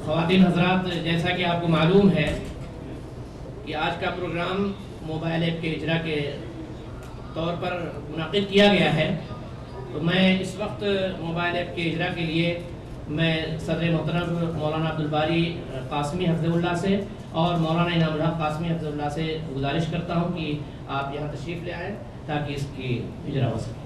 خواتین حضرات، جیسا کہ آپ کو معلوم ہے کہ آج کا پروگرام موبائل ایپ کے اجرا کے طور پر منعقد کیا گیا ہے، تو میں اس وقت موبائل ایپ کے اجرا کے لیے میں صدر محترم مولانا عبدالباری قاسمی حفظہ اللہ سے اور مولانا انعام الحق قاسمی حفظہ اللہ سے گزارش کرتا ہوں کہ آپ یہاں تشریف لے آئیں تاکہ اس کی اجرا ہو سکے۔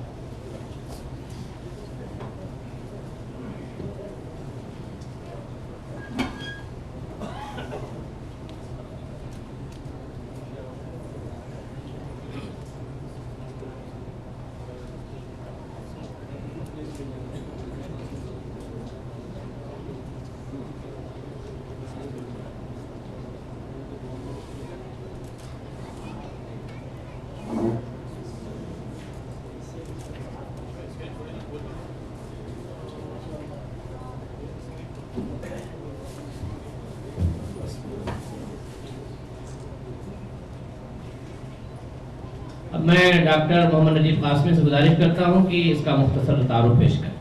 اب میں ڈاکٹر محمد نجیب قاسمی سے گزارش کرتا ہوں کہ اس کا مختصر تعارف پیش کریں۔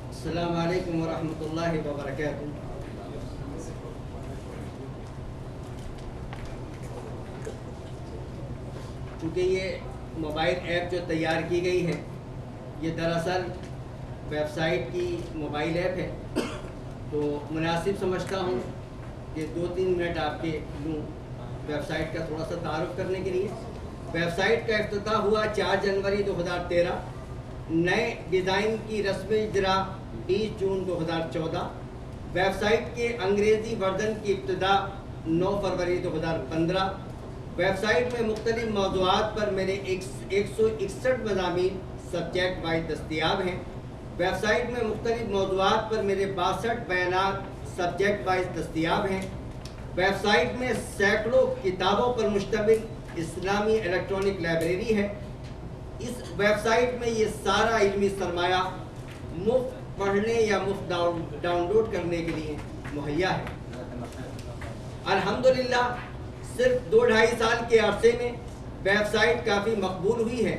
السلام علیکم ورحمۃ اللہ وبرکاتہ۔ چونکہ یہ موبائل ایپ جو تیار کی گئی ہے یہ دراصل ویب سائٹ کی موبائل ایپ ہے، تو مناسب سمجھتا ہوں کہ 2-3 منٹ آپ کے لوں ویب سائٹ کا تھوڑا سا تعارف کرنے کے لیے۔ ویب سائٹ کا افتتاح ہوا 4 جنوری 2013، نئے ڈیزائن کی رسمی اجرا 20 جون 2014، ویب سائٹ کے انگریزی ورژن کی ابتدا 9 فروری 2015۔ ویب سائٹ میں مختلف موضوعات پر میرے 161 مضامین سبجیکٹ وائز دستیاب ہیں۔ ویب سائٹ میں مختلف موضوعات پر میرے 62 بیانات سبجیکٹ وائز دستیاب ہیں۔ ویب سائٹ میں سینکڑوں کتابوں پر مشتمل اسلامی الیکٹرانک لائبریری ہے۔ اس ویب سائٹ میں یہ سارا علمی سرمایہ مفت پڑھنے یا مفت ڈاؤن لوڈ کرنے کے لیے مہیا ہے۔ الحمدللہ صرف 2-2.5 سال کے عرصے میں ویب سائٹ کافی مقبول ہوئی ہے۔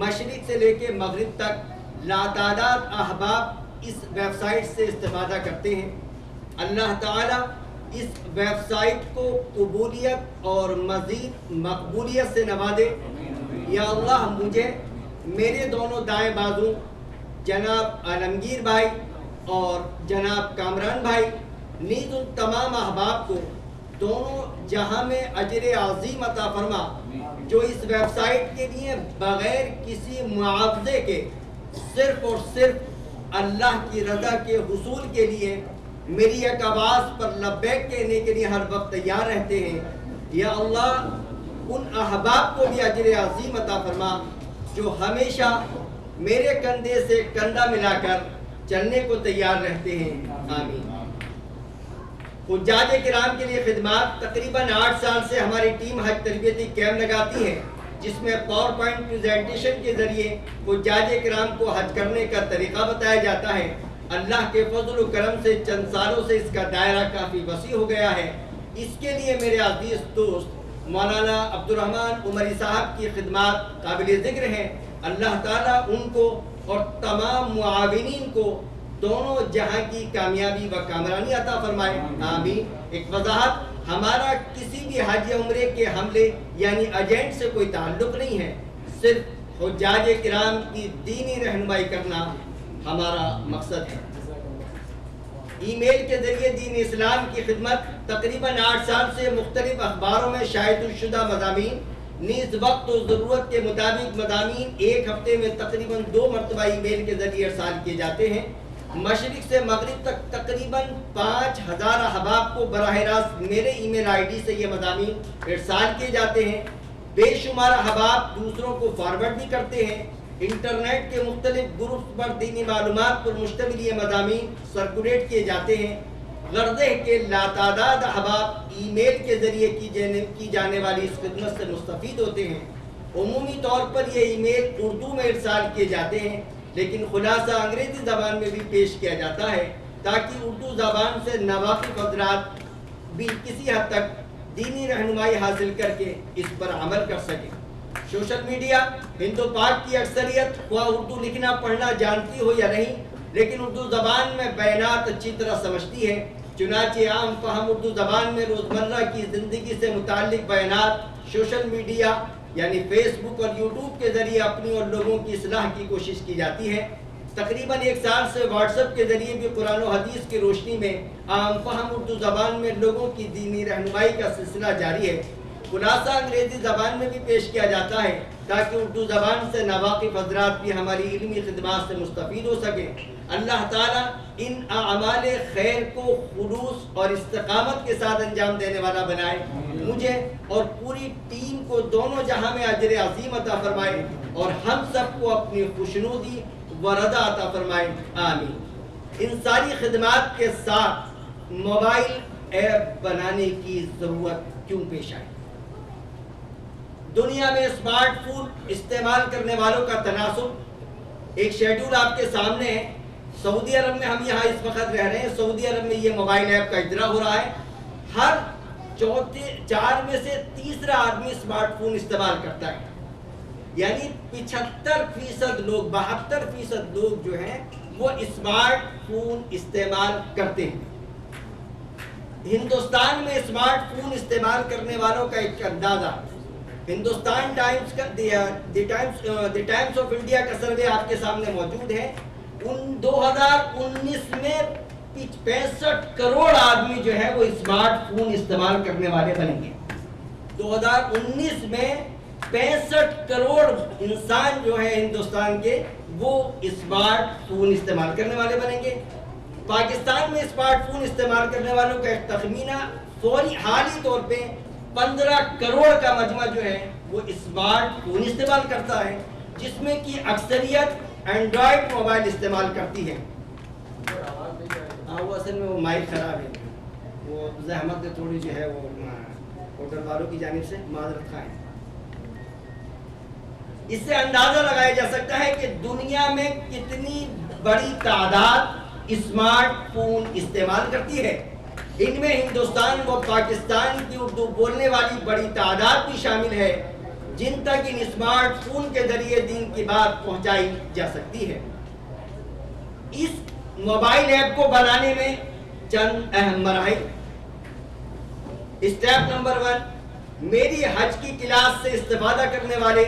مشرق سے لے کے مغرب تک لاتعداد احباب اس ویب سائٹ سے استفادہ کرتے ہیں۔ اللہ تعالیٰ اس ویب سائٹ کو قبولیت اور مزید مقبولیت سے نوازے۔ یا اللہ مجھے میرے دونوں دائیں بازو جناب عالمگیر بھائی اور جناب کامران بھائی نیز ان تمام احباب کو دونوں جہاں میں اجر عظیم عطا فرما جو اس ویب سائٹ کے لیے بغیر کسی معاوضے کے صرف اور صرف اللہ کی رضا کے حصول کے لیے میری ایک آواز پر لبیک کہنے کے لیے ہر وقت تیار رہتے ہیں۔ یا اللہ ان احباب کو بھی اجر عظیم عطا فرما جو ہمیشہ میرے کندھے سے کندھا ملا کر چلنے کو تیار رہتے ہیں، آمین۔ حجاج کرام کے لیے خدمات تقریباً 8 سال سے ہماری ٹیم حج تربیتی کیمپ لگاتی ہے، جس میں پاور پوائنٹ پریزنٹیشن کے ذریعے حجاج کرام کو حج کرنے کا طریقہ بتایا جاتا ہے۔ اللہ کے فضل و کرم سے چند سالوں سے اس کا دائرہ کافی وسیع ہو گیا ہے۔ اس کے لیے میرے عزیز دوست مولانا عبدالرحمن عمری صاحب کی خدمات قابل ذکر ہیں۔ اللہ تعالیٰ ان کو اور تمام معاونین کو دونوں جہاں کی کامیابی و کامرانی عطا فرمائے، آمین۔ ایک وضاحت، ہمارا کسی بھی حج عمرے کے حملے یعنی ایجنٹ سے کوئی تعلق نہیں ہے، صرف حجاج کرام کی دینی رہنمائی کرنا ہمارا مقصد ہے۔ ای میل کے ذریعے دین اسلام کی خدمت تقریباً 8 سال سے مختلف اخباروں میں شائع شدہ مضامین نیز وقت و ضرورت کے مطابق مضامین ایک ہفتے میں تقریباً 2 مرتبہ ای میل کے ذریعے ارسال کیے جاتے ہیں۔ مشرق سے مغرب تک تقریباً 5000 احباب کو براہ راست میرے ای میل آئی ڈی سے یہ مضامین ارسال کیے جاتے ہیں۔ بے شمار احباب دوسروں کو فارورڈ بھی کرتے ہیں۔ انٹرنیٹ کے مختلف گروپس پر دینی معلومات پر مشتمل یہ مضامین سرکولیٹ کیے جاتے ہیں۔ غرض ہے کہ لاتعداد احباب ای میل کے ذریعے کی جانے والی اس خدمت سے مستفید ہوتے ہیں۔ عمومی طور پر یہ ای میل اردو میں ارسال کیے جاتے ہیں، لیکن خلاصہ انگریزی زبان میں بھی پیش کیا جاتا ہے۔ تاکہ اردو زبان سے ناواقف حضرات بھی کسی حد تک دینی رہنمائی حاصل کر کے اس پر عمل کر سکیں۔ سوشل میڈیا ہند و پاک کی اکثریت خواہ اردو لکھنا پڑھنا جانتی ہو یا نہیں، لیکن اردو زبان میں بیانات اچھی طرح سمجھتی ہے۔ چنانچہ عام فہم اردو زبان میں روزمرہ کی زندگی سے متعلق بیانات سوشل میڈیا یعنی فیس بک اور یوٹیوب کے ذریعے اپنی اور لوگوں کی اصلاح کی کوشش کی جاتی ہے۔ تقریباً 1 سال سے واٹس ایپ کے ذریعے بھی قرآن و حدیث کی روشنی میں عام فہم اردو زبان میں لوگوں کی دینی رہنمائی کا سلسلہ جاری ہے۔ خلاصہ انگریزی زبان میں بھی پیش کیا جاتا ہے تاکہ اردو زبان سے ناواقف حضرات بھی ہماری علمی خدمات سے مستفید ہو سکیں۔ اللہ تعالیٰ ان اعمال خیر کو خلوص اور استقامت کے ساتھ انجام دینے والا بنائے، مجھے اور پوری ٹیم کو دونوں جہاں میں اجر عظیم عطا فرمائے اور ہم سب کو اپنی خوشنودی و رضا عطا فرمائے، آمین۔ ان ساری خدمات کے ساتھ موبائل ایپ بنانے کی ضرورت کیوں پیش آئی؟ دنیا میں اسمارٹ فون استعمال کرنے والوں کا تناسب ایک شیڈول آپ کے سامنے ہے۔ سعودی عرب میں ہم یہاں اس وقت رہ رہے ہیں، سعودی عرب میں یہ موبائل ایپ کا اجرا ہو رہا ہے۔ ہر 4 میں سے تیسرا آدمی اسمارٹ فون استعمال کرتا ہے، یعنی 75% لوگ 72% لوگ جو ہیں وہ اسمارٹ فون استعمال کرتے ہیں۔ ہندوستان میں اسمارٹ فون استعمال کرنے والوں کا ایک اندازہ ہندوستان ٹائمز کا دی ٹائمز آف انڈیا کا سروے آپ کے سامنے موجود ہے۔ 2019 میں 65 کروڑ آدمی جو ہے وہ اسمارٹ فون استعمال کرنے والے بنیں گے۔ 2019 میں 65 کروڑ انسان جو ہے ہندوستان کے وہ اسمارٹ فون استعمال کرنے والے بنیں گے۔ پاکستان میں اسمارٹ فون استعمال کرنے والوں کا ایک تخمینہ فوری حالی طور پہ 15 کروڑ کا مجمع جو ہے وہ اسمارٹ فون استعمال کرتا ہے، جس میں کی اکثریت اینڈرائڈ موبائل استعمال کرتی ہے۔ وہ اصل میں وہ مائک خراب ہے، وہ زحمت تھوڑی جو ہے وہ ہوٹل والوں کی جانب سے معذرت خواہ ہے۔ اس سے اندازہ لگایا جا سکتا ہے کہ دنیا میں کتنی بڑی تعداد اسمارٹ فون استعمال کرتی ہے۔ ان میں ہندوستان و پاکستان کی اردو بولنے والی بڑی تعداد بھی شامل ہے، جن تک ان اسمارٹ فون کے ذریعے دین کی بات پہنچائی جا سکتی ہے۔ اس موبائل ایپ کو بنانے میں چند اہم مراحل۔ اسٹیپ نمبر 1، میری حج کی کلاس سے استفادہ کرنے والے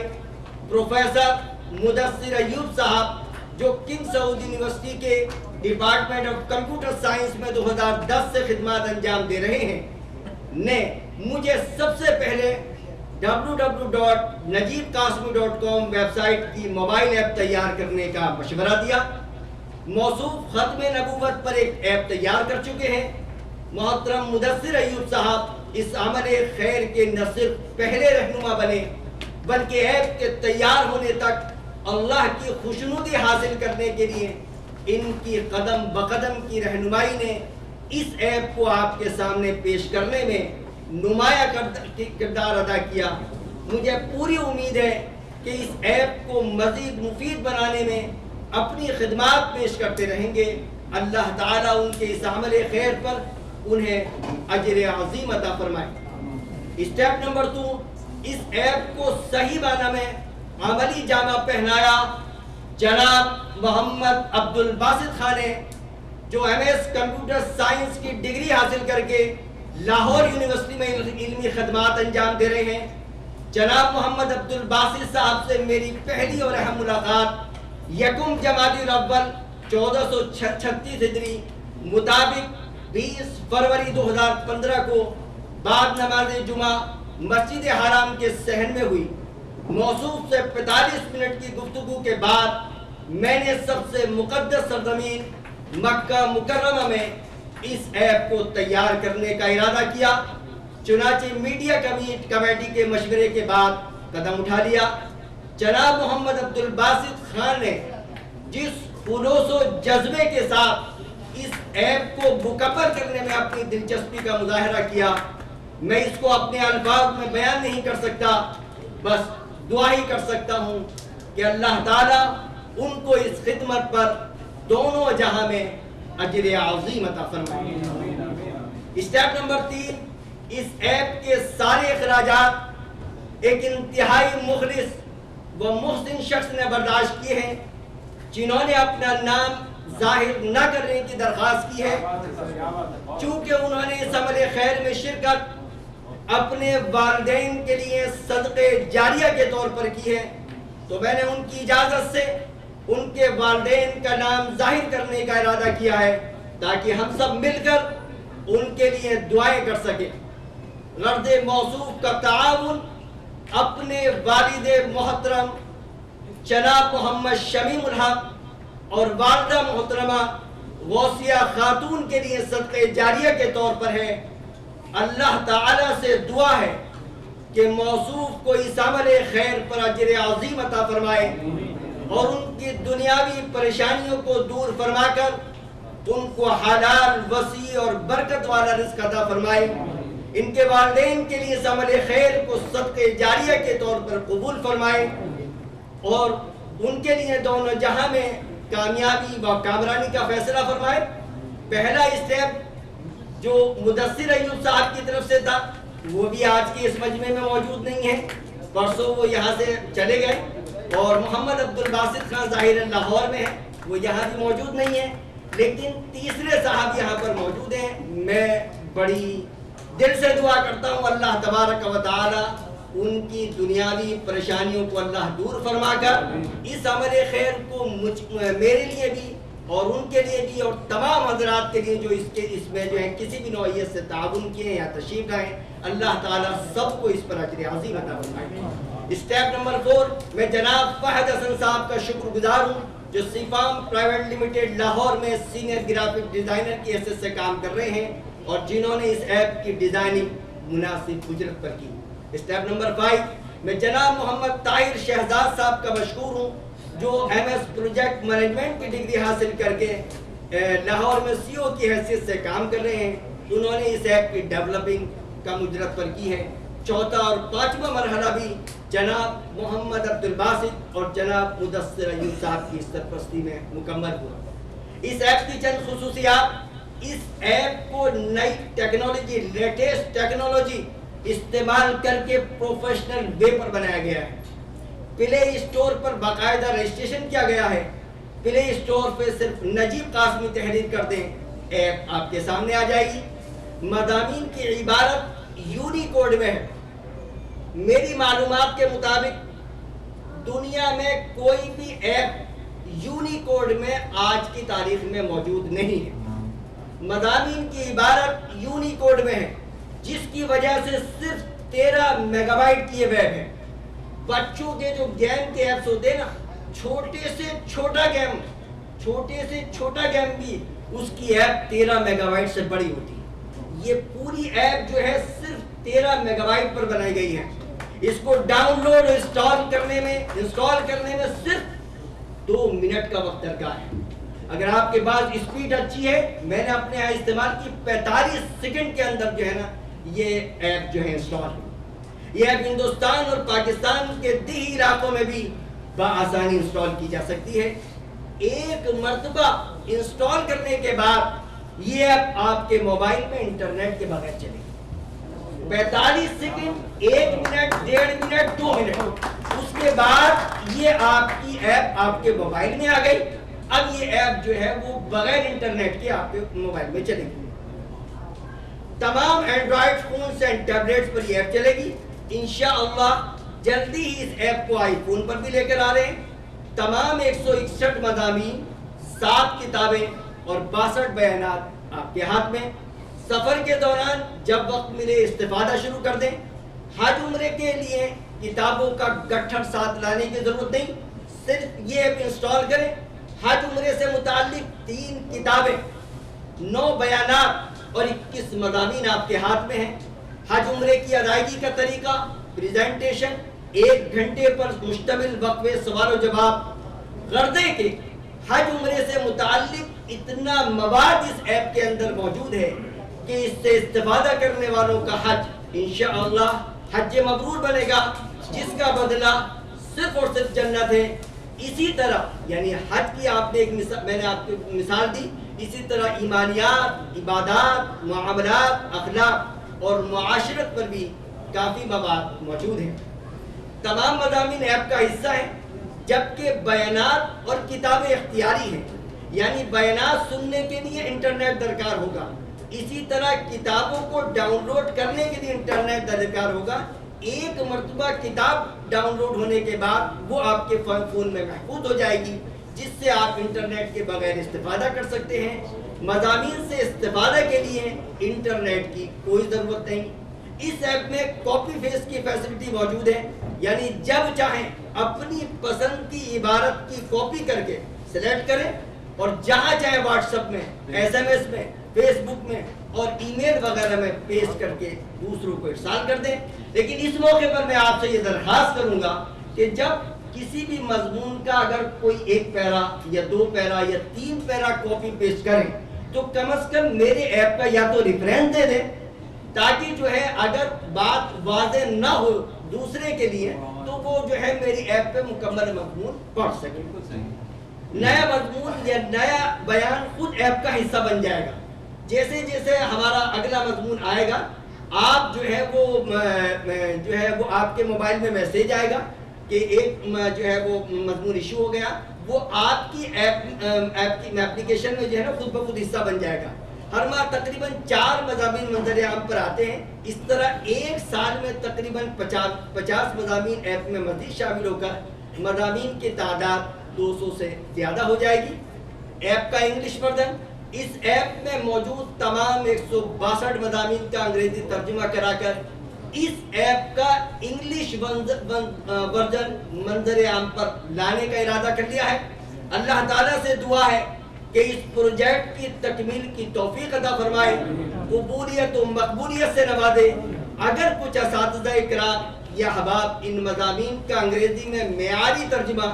پروفیسر مدثر ایوب صاحب جو کنگ سعود یونیورسٹی کے ڈپارٹمنٹ آف کمپیوٹر سائنس میں 2010 سے خدمات انجام دے رہے ہیں، نے مجھے سب سے پہلے www.najibqasmi.com ویب سائٹ کی موبائل ایپ تیار کرنے کا مشورہ دیا۔ موصوف ختم نبوت پر ایک ایپ تیار کر چکے ہیں۔ محترم مدثر ایوب صاحب اس عمل خیر کے نہ صرف پہلے رہنما بنے بلکہ ایپ کے تیار ہونے تک اللہ کی خوشنودی حاصل کرنے کے لیے ان کی قدم بقدم کی رہنمائی نے اس ایپ کو آپ کے سامنے پیش کرنے میں نمایاں کردار ادا کیا۔ مجھے پوری امید ہے کہ اس ایپ کو مزید مفید بنانے میں اپنی خدمات پیش کرتے رہیں گے۔ اللہ تعالیٰ ان کے اس عمل خیر پر انہیں اجر عظیم عطا فرمائے۔ اسٹیپ نمبر 2، اس ایپ کو صحیح معنی میں عملی جامہ پہنایا جناب محمد عبد الباسط خان نے، جو MS کمپیوٹر سائنس کی ڈگری حاصل کر کے لاہور یونیورسٹی میں علمی خدمات انجام دے رہے ہیں۔ جناب محمد عبد الباسط صاحب سے میری پہلی اور اہم ملاقات 1 جمادی الاول 1436 ہجری مطابق 20 فروری 2015 کو بعد نماز جمعہ مسجد حرام کے صحن میں ہوئی۔ موصوف سے 45 منٹ کی گفتگو کے بعد میں نے سب سے مقدس سرزمین مکہ مکرمہ میں اس ایپ کو تیار کرنے کا ارادہ کیا۔ چنانچہ میڈیا کمیٹی کے مشورے کے بعد قدم اٹھا لیا۔ جناب محمد عبد الباسط خان نے جس خلوص و جذبے کے ساتھ اس ایپ کو مکمل کرنے میں اپنی دلچسپی کا مظاہرہ کیا، میں اس کو اپنے الفاظ میں بیان نہیں کر سکتا، بس دعا ہی کر سکتا ہوں کہ اللہ تعالیٰ ان کو اس خدمت پر دونوں جہاں میں اجر عظیم عطا فرمائے۔ اسٹیپ نمبر 3، اس ایپ کے سارے اخراجات ایک انتہائی مخلص و محسن شخص نے برداشت کیے ہیں، جنہوں نے اپنا نام ظاہر نہ کرنے کی درخواست کی ہے۔ چونکہ انہوں نے اس عمل خیر میں شرکت اپنے والدین کے لیے صدقے جاریہ کے طور پر کی ہے، تو میں نے ان کی اجازت سے ان کے والدین کا نام ظاہر کرنے کا ارادہ کیا ہے، تاکہ ہم سب مل کر ان کے لیے دعائیں کر سکیں۔ غرض موصوف کا تعاون اپنے والد محترم جناب محمد شمیم الحق اور والدہ محترمہ غوثیہ خاتون کے لیے صدقہ جاریہ کے طور پر ہے۔ اللہ تعالیٰ سے دعا ہے کہ موصوف کو اس عمل خیر پر اجر عظیم عطا فرمائے اور ان کی دنیاوی پریشانیوں کو دور فرما کر ان کو حلال، وسیع اور برکت والا رزق عطا فرمائے۔ ان کے والدین کے لیے اس عمل خیر کو صدقہ جاریہ کے طور پر قبول فرمائے اور ان کے لیے دونوں جہاں میں کامیابی و کامرانی کا فیصلہ فرمائے۔ پہلا اسٹیپ جو مدثر ایوب صاحب کی طرف سے تھا وہ بھی آج کے اس مجمع میں موجود نہیں ہے، پرسوں وہ یہاں سے چلے گئے، اور محمد عبدالباسط خان ظاہر لاہور میں ہے، وہ یہاں بھی موجود نہیں ہے، لیکن تیسرے صاحب یہاں پر موجود ہیں۔ میں بڑی دل سے دعا کرتا ہوں اللہ تبارک و تعالی ان کی دنیاوی پریشانیوں کو اللہ دور فرما کر اس عمل خیر کو میرے لیے بھی اور ان کے لیے بھی اور تمام حضرات کے لیے جو اس میں جو ہے کسی بھی نوعیت سے تعاون کیے یا تشریف لائیں، اللہ تعالیٰ سب کو اس پر اجر عظیم عطا فرمائے۔ اسٹیپ نمبر 4، میں جناب فہد حسن صاحب کا شکر گزار ہوں جو سیفام پرائیویٹ لمیٹڈ لاہور میں سینئر گرافک ڈیزائنر کی حیثیت سے کام کر رہے ہیں اور جنہوں نے اس ایپ کی ڈیزائننگ مناسب اجرت پر کی۔ اسٹیپ نمبر 5، میں جناب محمد طاہر شہزاد صاحب کا مشکور ہوں جو ایم ایس پروجیکٹ مینجمنٹ کی ڈگری حاصل کر کے لاہور میں سی او کی حیثیت سے کام کر رہے ہیں، انہوں نے اس ایپ کی ڈیولپنگ کا اجرت پر کی ہے۔ چوتھا اور پانچواں مرحلہ بھی جناب محمد عبدالباسط اور جناب مدثر ایوب صاحب کی سرپرستی میں مکمل ہوا۔ اس ایپ کی چند خصوصیات، اس ایپ کو نئی ٹیکنالوجی، لیٹسٹ ٹیکنالوجی استعمال کر کے پروفیشنل وے پر بنایا گیا ہے۔ پلے اسٹور پر باقاعدہ رجسٹریشن کیا گیا ہے، پلے اسٹور پہ صرف نجیب قاسمی تحریر کر دیں، ایپ آپ کے سامنے آ جائے گی۔ مضامین کی عبارت یونیکوڈ میں ہے۔ میری معلومات کے مطابق دنیا میں کوئی بھی ایپ یونیکوڈ میں آج کی تاریخ میں موجود نہیں ہے۔ مضامین کی عبارت یونیکوڈ میں ہے، جس کی وجہ سے صرف 13 میگا بائٹ کی ویب ہے۔ بچوں کے جو گیم کے ایپس ہوتے ہیں نا، چھوٹے سے چھوٹا گیم بھی اس کی ایپ 13 میگا بائٹ سے بڑی ہوتی ہے۔ یہ پوری ایپ جو ہے صرف 13 میگا بائٹ پر بنائی گئی ہے۔ اس کو ڈاؤن لوڈ انسٹال کرنے میں صرف 2 منٹ کا وقت درکار ہے۔ اگر آپ کے پاس اسپیڈ اچھی ہے، میں نے اپنے یہاں استعمال کی 45 سیکنڈ کے اندر جو ہے نا یہ ایپ جو ہے انسٹال ہے۔ یہ ایپ ہندوستان اور پاکستان کے دیہی علاقوں میں بھی بآسانی انسٹال کی جا سکتی ہے۔ ایک مرتبہ انسٹال کرنے کے بعد یہ ایپ آپ کے موبائل میں انٹرنیٹ کے بغیر چلے گی۔ 45 سیکنڈ، 1 منٹ، 1.5 منٹ، 2 منٹ، اس کے بعد یہ آپ کی ایپ آپ کے موبائل میں آ گئی۔ اب یہ ایپ جو ہے وہ بغیر انٹرنیٹ کے آپ کے موبائل میں چلے گی۔ تمام اینڈرائڈ فونز اینڈ ٹیبلیٹس پر یہ ایپ چلے گی۔ انشاءاللہ جلدی ہی اس ایپ کو آئی فون پر بھی لے کر آ رہے ہیں۔ تمام 161 مضامین، 7 کتابیں اور 62 بیانات آپ کے ہاتھ میں۔ سفر کے دوران جب وقت ملے استفادہ شروع کر دیں۔ حج عمرے کے لیے کتابوں کا گٹھڑ ساتھ لانے کی ضرورت نہیں، صرف یہ ایپ انسٹال کریں۔ حج عمرے سے متعلق 3 کتابیں، 9 بیانات اور 21 مضامین آپ کے ہاتھ میں ہیں۔ حج عمرے کی ادائیگی کا طریقہ، پریزنٹیشن، 1 گھنٹے پر مشتمل وقفے سوال و جواب۔ غرض ہے کہ حج عمرے سے متعلق اتنا مواد اس ایپ کے اندر موجود ہے کہ اس سے استفادہ کرنے والوں کا حج انشاءاللہ حج مبرور بنے گا، جس کا بدلہ صرف اور صرف جنت ہے۔ اسی طرح یعنی حج کی آپ نے میں نے آپ کو مثال دی اسی طرح ایمانیات، عبادات، معاملات، اخلاق اور معاشرت پر بھی کافی مواد موجود ہیں۔ تمام مضامین ایپ کا حصہ ہیں، جبکہ بیانات اور کتابیں اختیاری ہیں، یعنی بیانات سننے کے لیے انٹرنیٹ درکار ہوگا، اسی طرح کتابوں کو ڈاؤن لوڈ کرنے کے لیے انٹرنیٹ درکار ہوگا۔ ایک مرتبہ کتاب ڈاؤن لوڈ ہونے کے بعد وہ آپ کے فون میں محفوظ ہو جائے گی، جس سے آپ انٹرنیٹ کے بغیر استفادہ کر سکتے ہیں۔ مضامین سے استفادہ کے لیے انٹرنیٹ کی کوئی ضرورت نہیں۔ اس ایپ میں کاپی پیسٹ کی فیسلٹی موجود ہے، یعنی جب چاہیں اپنی پسند کی عبارت کی کاپی کر کے سلیکٹ کریں اور جہاں چاہیں واٹس ایپ میں، ایس ایم ایس میں، فیس بک میں اور ای میل وغیرہ میں پیسٹ کر کے دوسروں کو ارسال کر دیں۔ لیکن اس موقع پر میں آپ سے یہ درخواست کروں گا کہ جب کسی بھی مضمون کا اگر کوئی ایک پیرا یا 2 پیرا یا 3 پیرا کاپی پیسٹ کریں تو کم از کم میرے ایپ کا یا تو ریفرنس دے دیں، تاکہ جو ہے اگر بات واضح نہ ہو دوسرے کے لیے تو وہ جو ہے میری ایپ پہ مکمل مضمون پڑھ سکے۔ نیا مضمون یا نیا بیان خود ایپ کا حصہ بن جائے گا۔ جیسے جیسے ہمارا اگلا مضمون آئے گا، آپ جو ہے وہ آپ کے موبائل میں میسیج آئے گا کہ ایک جو ہے وہ مضمون ایشو ہو گیا، وہ آپ کی ایپ کی اپلیکیشن میں جو ہے نا خود بخود حصہ بن جائے گا۔ ہر ماہ تقریباً 4 مضامین منظر عام پر آتے ہیں۔ اس طرح ایک سال میں تقریباً 50 مضامین ایپ میں مزید شامل ہو کر مضامین کی تعداد 200 سے زیادہ ہو جائے گی۔ ایپ کا انگلش ورژن، اس ایپ میں موجود تمام 162 مضامین کا انگریزی ترجمہ کرا کر اس ایپ کا انگلش ورژن منظر عام پر لانے کا ارادہ کر لیا ہے۔ اللہ تعالیٰ سے دعا ہے کہ اس پروجیکٹ کی تکمیل کی توفیق عطا فرمائے، قبولیت و مقبولیت سے نوازے۔ اگر کچھ اساتذہ اکرام یا احباب ان مضامین کا انگریزی میں معیاری ترجمہ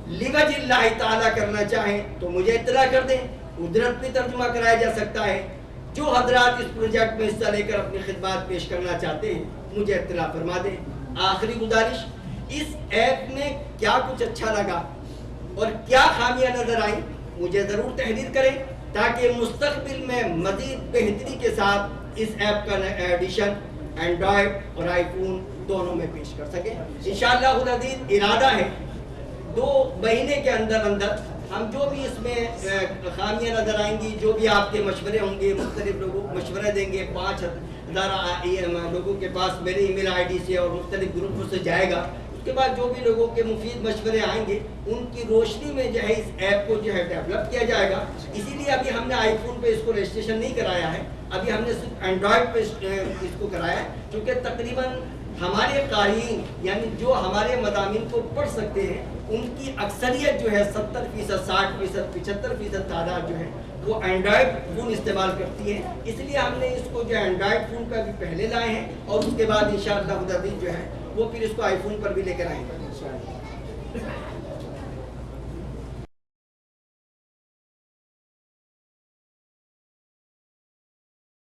لوجہ اللہ تعالیٰ کرنا چاہیں تو مجھے اطلاع کر دیں، اجرت بھی ترجمہ کرایا جا سکتا ہے۔ جو حضرات اس پروجیکٹ میں حصہ لے کر اپنی خدمات پیش کرنا چاہتے ہیں مجھے اطلاع فرما دیں۔ آخری گزارش، اس ایپ میں کیا کچھ اچھا لگا اور کیا خامیاں نظر آئیں مجھے ضرور تحریر کریں، تاکہ مستقبل میں مزید بہتری کے ساتھ اس ایپ کا ایڈیشن اینڈرائڈ اور آئی فون دونوں میں پیش کر سکیں۔ انشاءاللہ العزیز ارادہ ہے 2 مہینے کے اندر ہم جو بھی اس میں خامیاں نظر آئیں گی، جو بھی آپ کے مشورے ہوں گے، مختلف لوگوں کو مشورے دیں گے، 5000 لوگوں کے پاس میرے ای میل آئی ڈی سے اور مختلف گروپوں سے جائے گا۔ اس کے بعد جو بھی لوگوں کے مفید مشورے آئیں گے ان کی روشنی میں جو ہے اس ایپ کو جو ہے ڈیولپ کیا جائے گا۔ اسی لیے ابھی ہم نے آئی فون پہ اس کو رجسٹریشن نہیں کرایا ہے، ابھی ہم نے صرف اینڈرائڈ پہ اس کو کرایا ہے، کیونکہ تقریباً ہمارے قارئین یعنی جو ہمارے مضامین کو پڑھ سکتے ہیں ان کی اکثریت جو ہے 70%، 60%، 75% تعداد جو ہے وہ اینڈرائڈ فون استعمال کرتی ہے۔ اس لیے ہم نے اس کو جو ہے اینڈرائڈ فون کا بھی پہلے لائے ہیں اور اس کے بعد انشاءاللہ العزیز جو ہے وہ پھر اس کو آئی فون پر بھی لے کر آئیں گے۔